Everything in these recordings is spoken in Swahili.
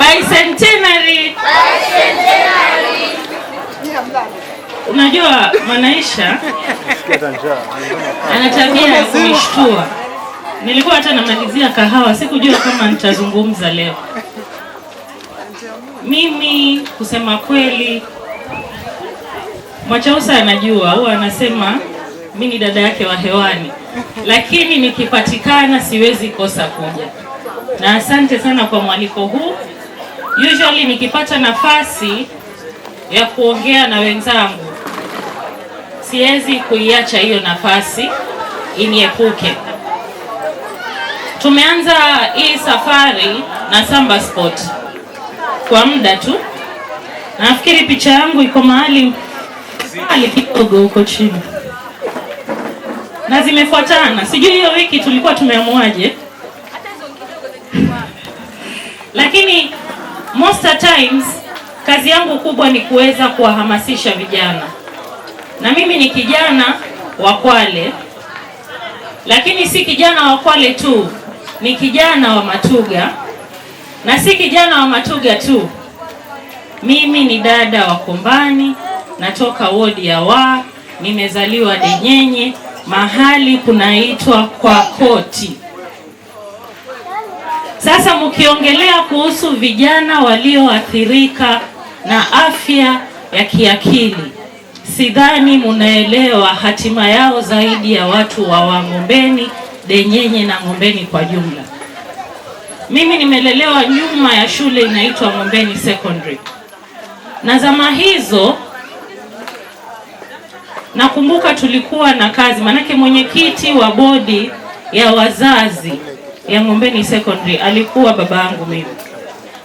Bicentenary. Unajua Mwanaisha ana tabia ya kunishtua. Nilikuwa hata namalizia kahawa, sikujua kama nitazungumza leo. Mimi kusema kweli, Mwachausa anajua, huwa anasema mimi ni dada yake wa hewani, lakini nikipatikana siwezi kosa kuja. Na asante sana kwa mwaliko huu. Usually nikipata nafasi ya kuongea na wenzangu, siwezi kuiacha hiyo nafasi iniepuke. Tumeanza hii safari na Samba Sport kwa muda tu. Nafikiri picha yangu iko mahali kidogo huko chini, na zimefuatana. Sijui hiyo wiki tulikuwa tumeamuaje, lakini most times kazi yangu kubwa ni kuweza kuwahamasisha vijana. Na mimi ni kijana wa Kwale, lakini si kijana wa Kwale tu, ni kijana wa Matuga. Na si kijana wa Matuga tu, mimi ni dada wa Kombani, natoka wodi ya Wa, nimezaliwa Denyenye, mahali kunaitwa kwa Koti. Sasa mkiongelea kuhusu vijana walioathirika na afya ya kiakili, sidhani munaelewa hatima yao zaidi ya watu wa Ngombeni, Denyenye na Ngombeni kwa jumla. Mimi nimelelewa nyuma ya shule inaitwa Ngombeni Secondary. Na zama hizo nakumbuka tulikuwa na kazi, manake mwenyekiti wa bodi ya wazazi ya Ngombeni Secondary alikuwa babangu mimi.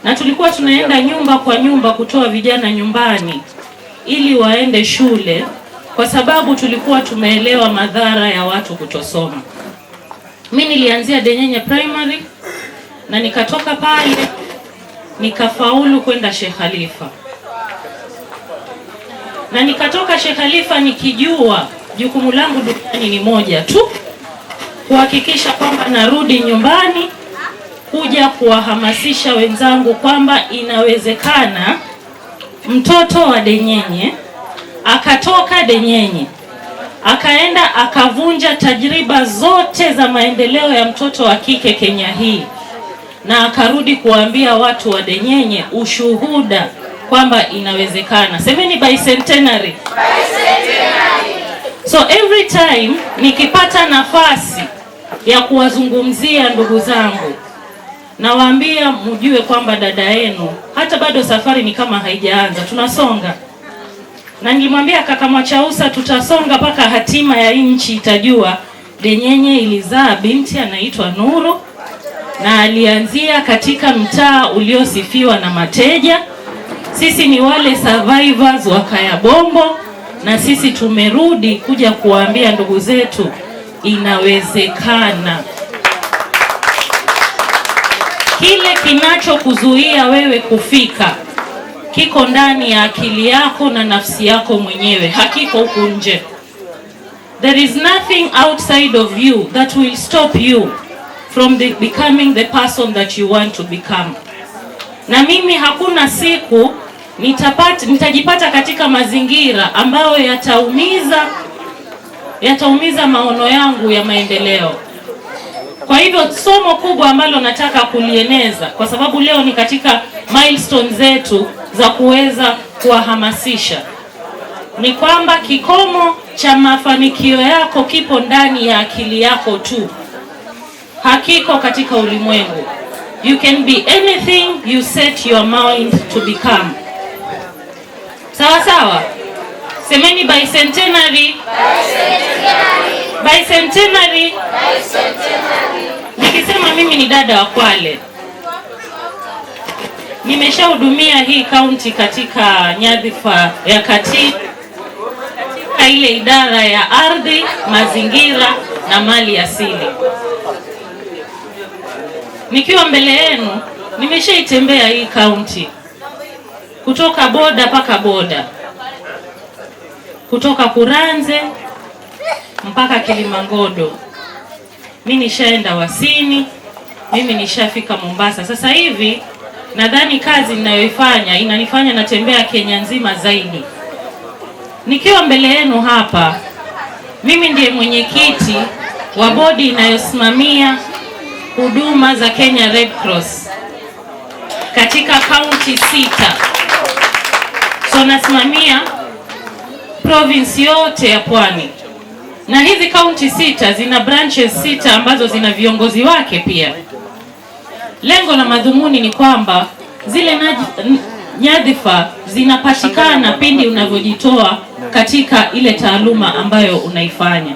Na tulikuwa tunaenda nyumba kwa nyumba kutoa vijana nyumbani ili waende shule, kwa sababu tulikuwa tumeelewa madhara ya watu kutosoma. Mimi nilianzia Denyenye Primary na nikatoka pale nikafaulu kwenda Sheikh Khalifa. Na nikatoka Sheikh Khalifa nikijua jukumu langu duniani ni moja tu, kuhakikisha kwamba narudi nyumbani kuja kuwahamasisha wenzangu kwamba inawezekana mtoto wa Denyenye akatoka Denyenye akaenda akavunja tajriba zote za maendeleo ya mtoto wa kike Kenya hii, na akarudi kuambia watu wa Denyenye ushuhuda kwamba inawezekana. Semeni bicentenary. So every time nikipata nafasi ya kuwazungumzia ndugu zangu, nawaambia mjue kwamba dada yenu hata bado safari ni kama haijaanza, tunasonga. Na nilimwambia kaka Mwachausa tutasonga mpaka hatima ya nchi itajua Denyenye ilizaa binti anaitwa Nuru, na alianzia katika mtaa uliosifiwa na Mateja. Sisi ni wale survivors wa Kaya Bombo, na sisi tumerudi kuja kuwaambia ndugu zetu inawezekana. Kile kinachokuzuia wewe kufika kiko ndani ya akili yako na nafsi yako mwenyewe, hakiko huku nje. There is nothing outside of you that will stop you from becoming the person that you want to become. Na mimi hakuna siku nitajipata katika mazingira ambayo yataumiza maono yangu ya maendeleo. Kwa hivyo somo kubwa ambalo nataka kulieneza, kwa sababu leo ni katika milestone zetu za kuweza kuwahamasisha, ni kwamba kikomo cha mafanikio yako kipo ndani ya akili yako tu, hakiko katika ulimwengu. You can be anything you set your mind to become. Sawa sawa? Semeni bicentenary. Bicentenary. Nikisema mimi ni dada wa Kwale, nimeshahudumia hii kaunti katika nyadhifa ya katibu katika ile idara ya ardhi, mazingira na mali asili. Nikiwa mbele yenu nimeshaitembea hii kaunti kutoka boda mpaka boda, kutoka Kuranze mpaka Kilimangodo. Mimi nishaenda Wasini, mimi nishafika Mombasa. Sasa hivi nadhani kazi ninayoifanya inanifanya natembea Kenya nzima zaidi. Nikiwa mbele yenu hapa, mimi ndiye mwenyekiti wa bodi inayosimamia huduma za Kenya Red Cross katika kaunti 6. So nasimamia province yote ya Pwani, na hizi kaunti 6 zina branches 6 ambazo zina viongozi wake pia. Lengo na madhumuni ni kwamba zile nyadhifa zinapatikana pindi unavyojitoa katika ile taaluma ambayo unaifanya.